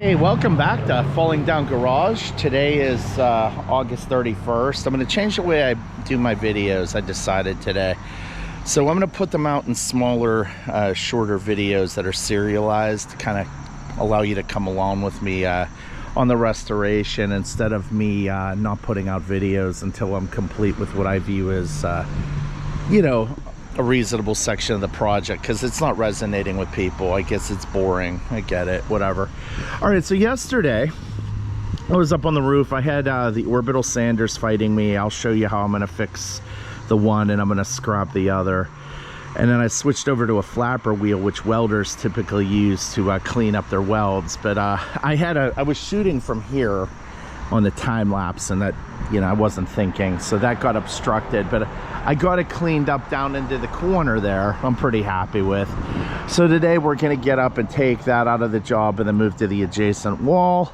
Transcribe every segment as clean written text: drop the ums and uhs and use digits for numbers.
Hey, welcome back to Falling Down Garage. Today is August 31st. I'm going to change the way I do my videos, I decided today. So I'm going to put them out in smaller, shorter videos that are serialized to kind of allow you to come along with me on the restoration instead of me not putting out videos until I'm complete with what I view as, you know, a reasonable section of the project, because it's not resonating with people. I guess it's boring. I get it, whatever. All right, so yesterday I was up on the roof. I had the Orbital Sanders fighting me. I'll show you how I'm going to fix the one and I'm going to scrap the other. And then I switched over to a flapper wheel, which welders typically use to clean up their welds. But I was shooting from here on the time lapse, and that, you know, I wasn't thinking, so that got obstructed. But I got it cleaned up down into the corner there. I'm pretty happy with. So today we're gonna get up and take that out of the job and then move to the adjacent wall.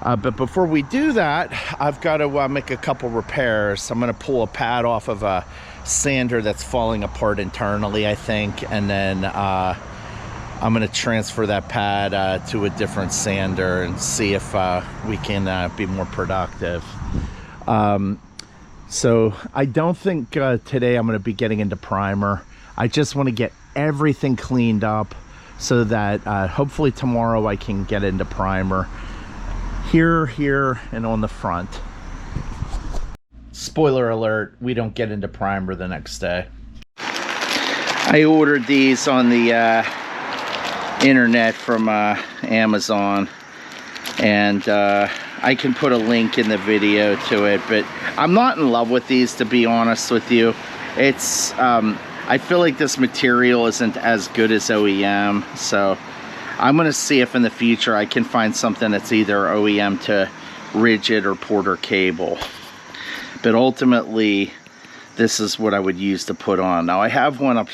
But before we do that, I've got to make a couple repairs. I'm gonna pull a pad off of a sander that's falling apart internally, I think, and then I'm going to transfer that pad to a different sander and see if we can be more productive. So I don't think today I'm going to be getting into primer. I just want to get everything cleaned up so that hopefully tomorrow I can get into primer here, and on the front. Spoiler alert, we don't get into primer the next day. I ordered these on the internet from Amazon, and I can put a link in the video to it, but I'm not in love with these, to be honest with you. It's I feel like this material isn't as good as OEM, so I'm gonna see if in the future I can find something that's either OEM to rigid or Porter cable. But ultimately this is what I would use to put on. Now I have one up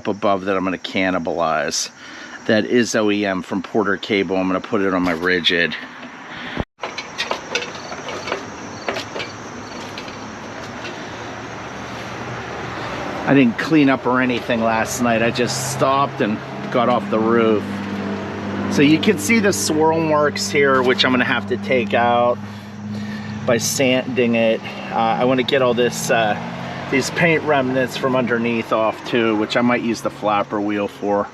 above that I'm going to cannibalize. That is OEM from Porter cable. I'm going to put it on my rigid. I didn't clean up or anything last night. I just stopped and got off the roof. So you can see the swirl marks here, which I'm going to have to take out by sanding it. I want to get all this these paint remnants from underneath off too, which I might use the flapper wheel for.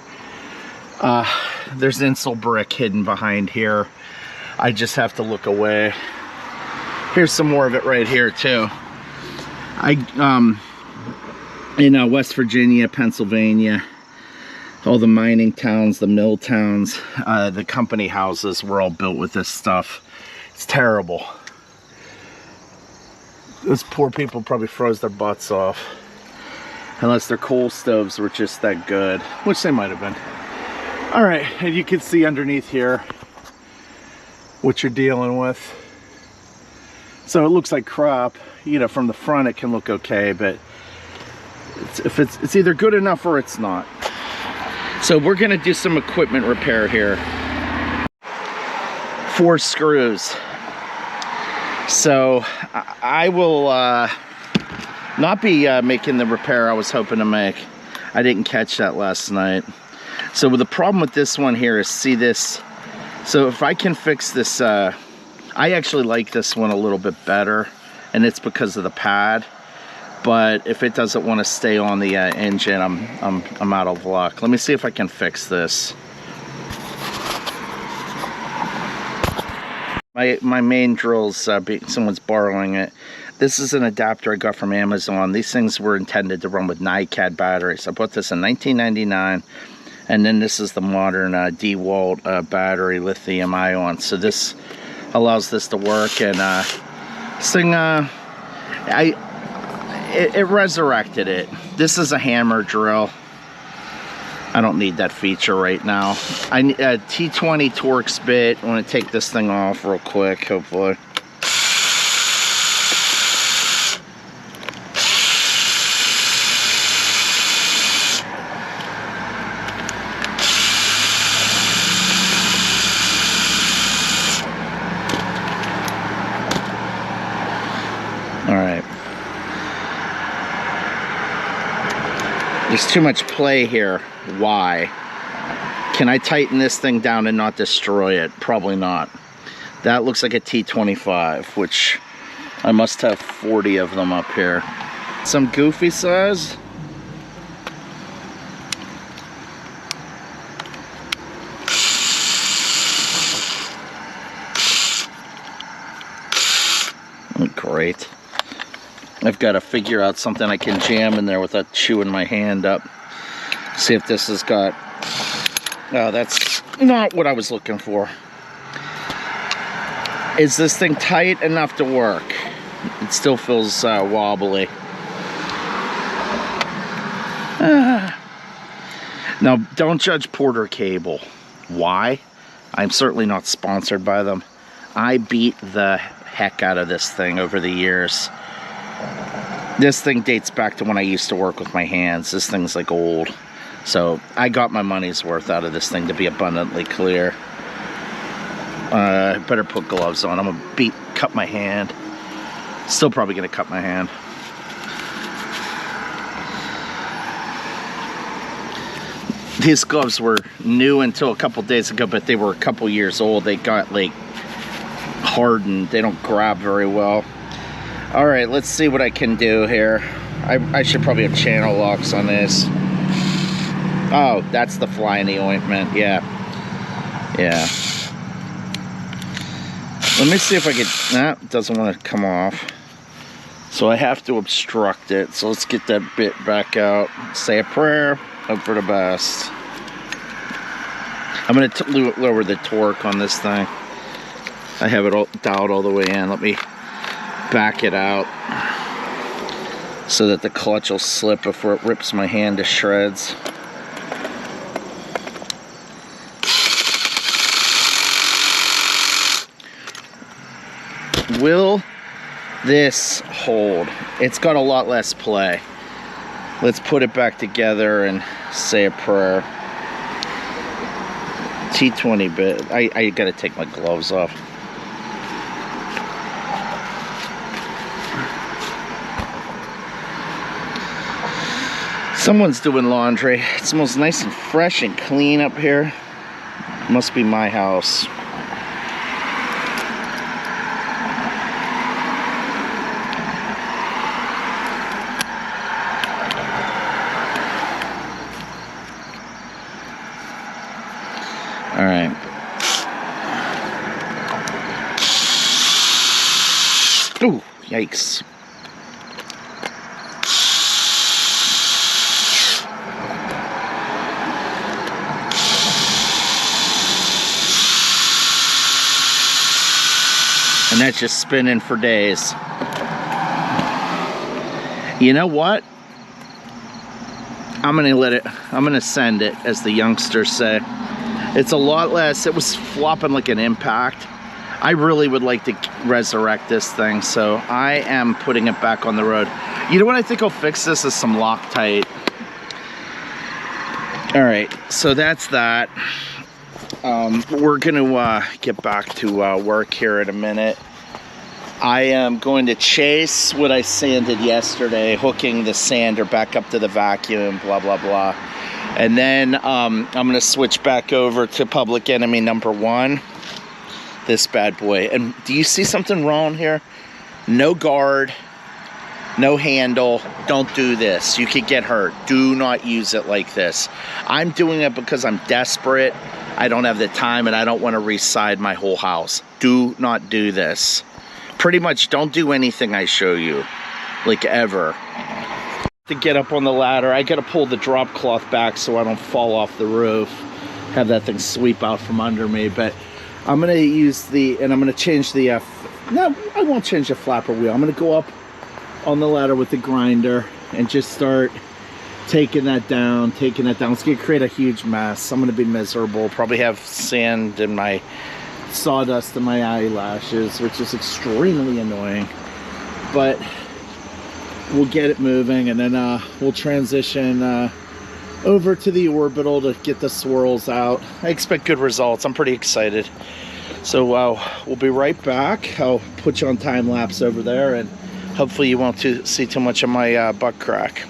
There's insole brick hidden behind here. I just have to look away. Here's some more of it right here too. In West Virginia, Pennsylvania, all the mining towns, the mill towns, the company houses were all built with this stuff. It's terrible. Those poor people probably froze their butts off. Unless their coal stoves were just that good, which they might have been. All right, and you can see underneath here what you're dealing with. So it looks like crap. You know, from the front it can look okay, but it's either good enough or it's not. So we're gonna do some equipment repair here. 4 screws. So I will not be making the repair I was hoping to make. I didn't catch that last night. So the problem with this one here is, see this? So if I can fix this, I actually like this one a little bit better, and it's because of the pad. But if it doesn't want to stay on the engine, I'm out of luck. Let me see if I can fix this. My main drill's someone's borrowing it. This is an adapter I got from Amazon. These things were intended to run with NiCad batteries. I bought this in 1999, and then this is the modern DeWalt battery, lithium ion. So this allows this to work, and this thing, it resurrected it. This is a hammer drill. I don't need that feature right now. I need a T20 Torx bit. I want to take this thing off real quick, hopefully. All right. There's too much play here. Why? Can I tighten this thing down and not destroy it? Probably not. That looks like a T25, which I must have 40 of them up here. Some goofy size. Oh, great. I've got to figure out something I can jam in there without chewing my hand up. See if this has got... Oh, that's not what I was looking for. Is this thing tight enough to work? It still feels wobbly. Now, don't judge Porter Cable. Why? I'm certainly not sponsored by them. I beat the heck out of this thing over the years. This thing dates back to when I used to work with my hands. This thing's like old. So I got my money's worth out of this thing, to be abundantly clear. I better put gloves on. I'm gonna cut my hand. Still probably gonna cut my hand. These gloves were new until a couple days ago, but they were a couple years old. They got like hardened. They don't grab very well. All right, let's see what I can do here. I should probably have channel locks on this. Oh, that's the fly in the ointment. Yeah. Yeah. Let me see if I can... Nah, it doesn't want to come off. So I have to obstruct it. So let's get that bit back out. Say a prayer. Hope for the best. I'm going to lower the torque on this thing. I have it all dialed all the way in. Let me back it out so that the clutch will slip before it rips my hand to shreds. Will this hold? It's got a lot less play. Let's put it back together and say a prayer. T20 bit. I gotta take my gloves off. Someone's doing laundry. It smells nice and fresh and clean up here. Must be my house. All right. Ooh, yikes. And that's just spinning for days. You know what? I'm gonna send it, as the youngsters say. It's a lot less. It was flopping like an impact. I really would like to resurrect this thing, so I am putting it back on the road. You know what I think will fix this is some Loctite. All right, so that's that. We're gonna get back to work here in a minute. I am going to chase what I sanded yesterday, hooking the sander back up to the vacuum, blah, blah, blah. And then I'm gonna switch back over to Public Enemy #1, this bad boy. And do you see something wrong here? No guard, no handle. Don't do this. You could get hurt. Do not use it like this. I'm doing it because I'm desperate. I don't have the time and I don't want to reside my whole house. Do not do this. Pretty much don't do anything I show you, like ever. To get up on the ladder, I gotta pull the drop cloth back so I don't fall off the roof. Have that thing sweep out from under me. But I'm gonna use I'm gonna change the, no, I won't change the flapper wheel. I'm gonna go up on the ladder with the grinder and just start taking that down. It's gonna create a huge mess. I'm gonna be miserable. Probably have sand in my sawdust in my eyelashes, which is extremely annoying. But we'll get it moving, and then we'll transition over to the Orbital to get the swirls out. I expect good results. I'm pretty excited. So we'll be right back. I'll put you on time lapse over there, and hopefully you won't see too much of my butt crack.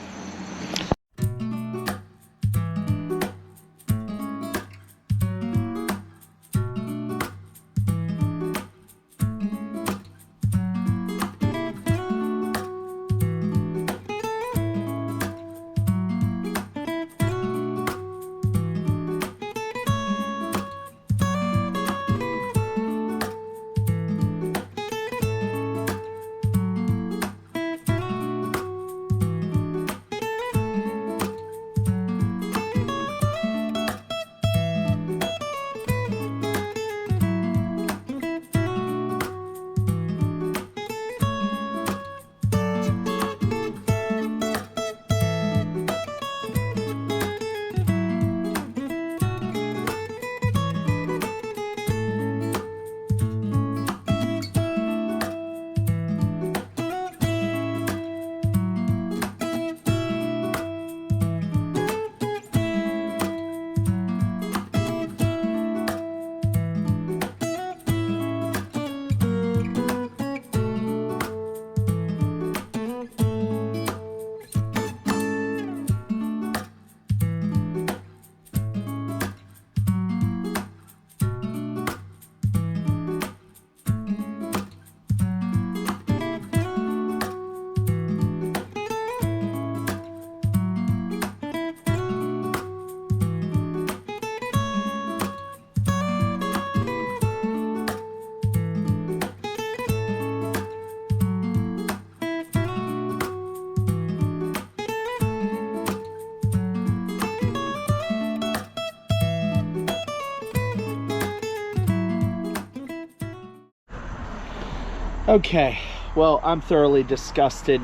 Okay, well, I'm thoroughly disgusted.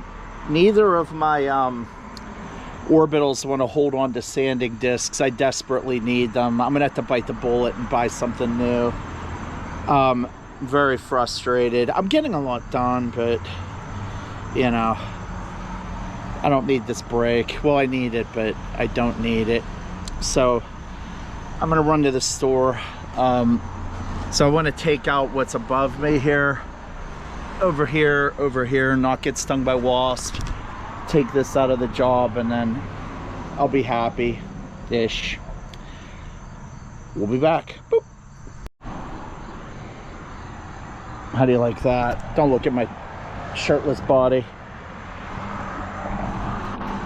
Neither of my orbitals want to hold on to sanding discs. I desperately need them. I'm gonna have to bite the bullet and buy something new. Very frustrated. I'm getting a lot done, but you know, I don't need this break. Well, I need it, but I don't need it. So I'm gonna run to the store. So I want to take out what's above me here, over here, not get stung by wasps. Take this out of the job, and then I'll be happy-ish. We'll be back. Boop. How do you like that? Don't look at my shirtless body.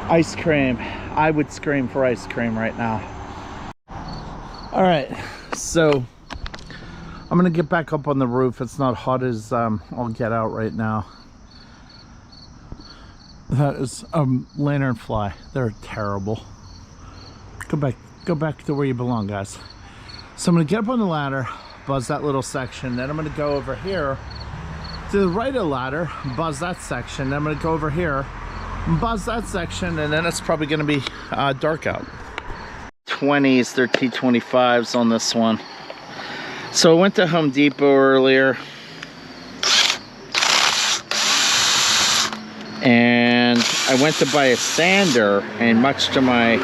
Ice cream. I would scream for ice cream right now. All right, so I'm gonna get back up on the roof. It's not hot as I'll get out right now. That is a lanternfly. They're terrible. Go back to where you belong, guys. So I'm gonna get up on the ladder, buzz that little section, then I'm gonna go over here to the right of the ladder, buzz that section, then I'm gonna go over here, buzz that section, and then it's probably gonna be dark out. 20s, they're T25s on this one. So I went to Home Depot earlier, and I went to buy a sander, and much to my,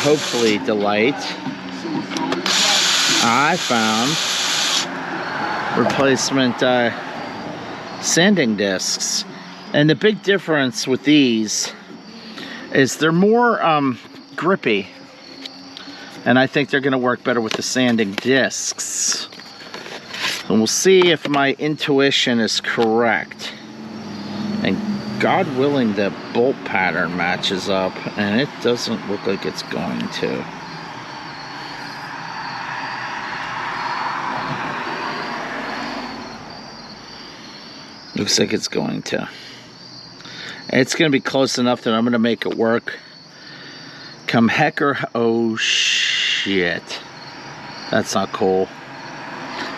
hopefully delight, I found replacement sanding discs. And the big difference with these is they're more grippy, and I think they're going to work better with the sanding discs. And we'll see if my intuition is correct. And God willing, the bolt pattern matches up, and it doesn't look like it's going to. Looks like it's going to. It's going to be close enough that I'm going to make it work. Come heck or... Oh, shit. That's not cool.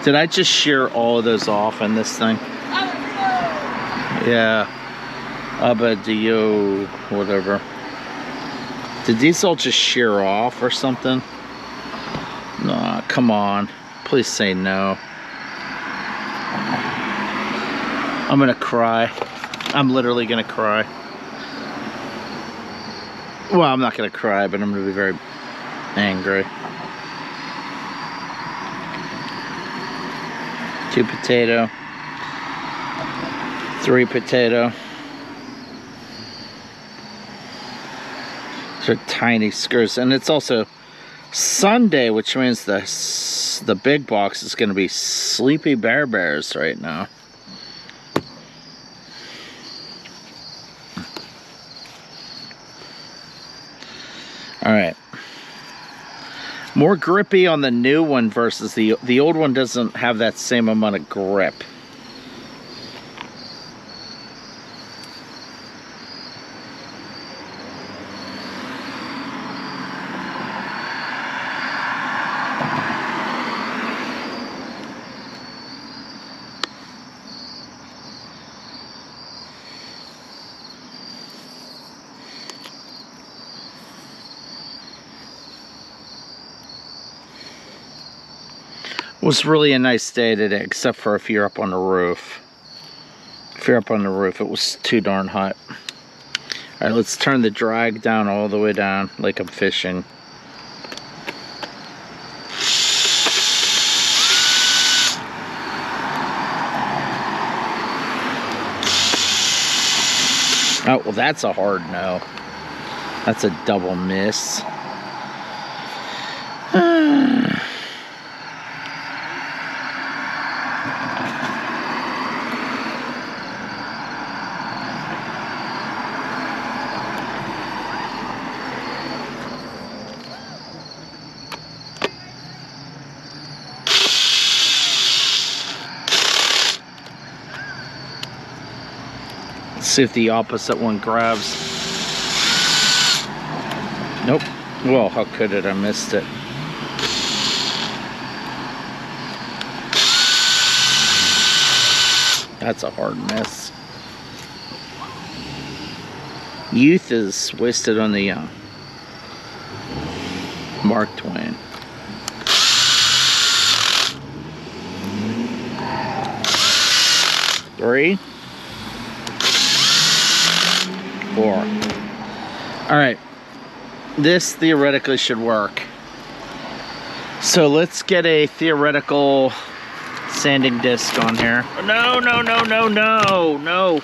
Did I just shear all of those off in this thing? Yeah. Abadio, whatever. Did these all just shear off or something? No, come on. Please say no. I'm gonna cry. I'm literally gonna cry. Well, I'm not gonna cry, but I'm gonna be very angry. 2 potato. 3 potato. These are tiny screws, and it's also Sunday, which means the big box is going to be sleepy bears right now. All right. More grippy on the new one versus the old one. Doesn't have that same amount of grip. It was really a nice day today, except for if you're up on the roof. If you're up on the roof, it was too darn hot. All right, let's turn the drag down all the way down, like I'm fishing. Oh, well, that's a hard no. That's a double miss. See if the opposite one grabs. Nope. Well, how could it? I missed it. That's a hard miss. Youth is wasted on the young. Mark Twain. Three. Four. All right. This theoretically should work. So let's get a theoretical sanding disc on here. No, no, no, no, no, no,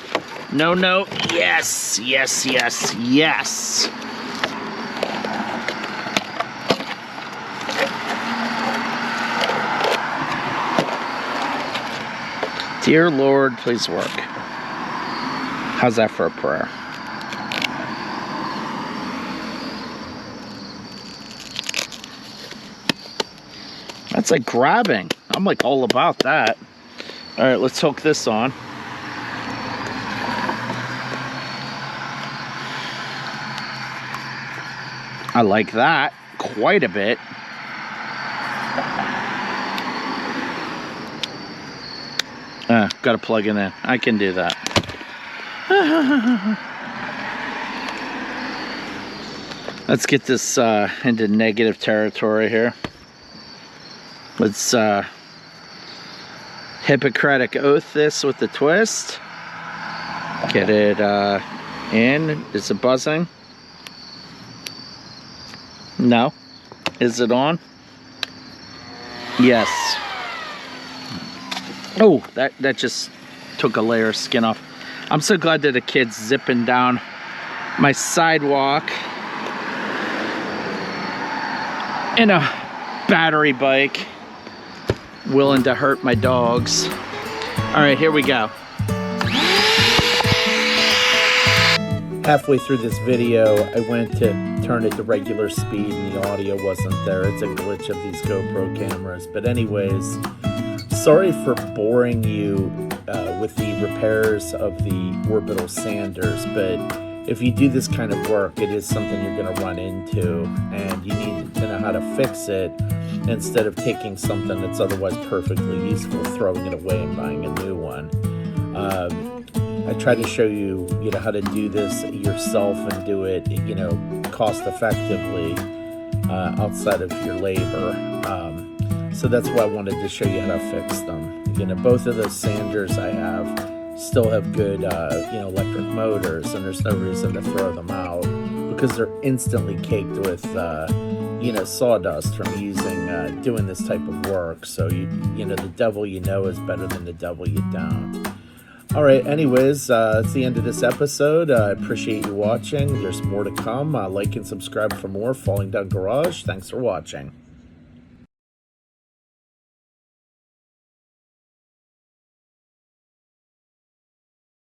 no, no. Yes, yes, yes, yes. Dear Lord, please work. How's that for a prayer? That's like grabbing. I'm like all about that. All right, let's hook this on. I like that quite a bit. Got to plug it in. I can do that. Let's get this into negative territory here. Let's Hippocratic oath this with the twist. Get it in. Is it buzzing? No. Is it on? Yes. Oh, that just took a layer of skin off. I'm so glad that a kid's zipping down my sidewalk in a battery bike, willing to hurt my dogs. All right, here we go. Halfway through this video, I went to turn it to regular speed and the audio wasn't there. It's a glitch of these GoPro cameras. But anyways, sorry for boring you with the repairs of the Orbital Sanders, but if you do this kind of work, it is something you're going to run into, and you need to know how to fix it instead of taking something that's otherwise perfectly useful, throwing it away and buying a new one. I try to show you, how to do this yourself and do it, cost effectively outside of your labor. So that's why I wanted to show you how to fix them. Both of those sanders I have still have good, electric motors, and there's no reason to throw them out because they're instantly caked with, sawdust from doing this type of work. So the devil is better than the devil you don't. All right, anyways, that's the end of this episode. I appreciate you watching. There's more to come. Like and subscribe for more Falling Down Garage. Thanks for watching.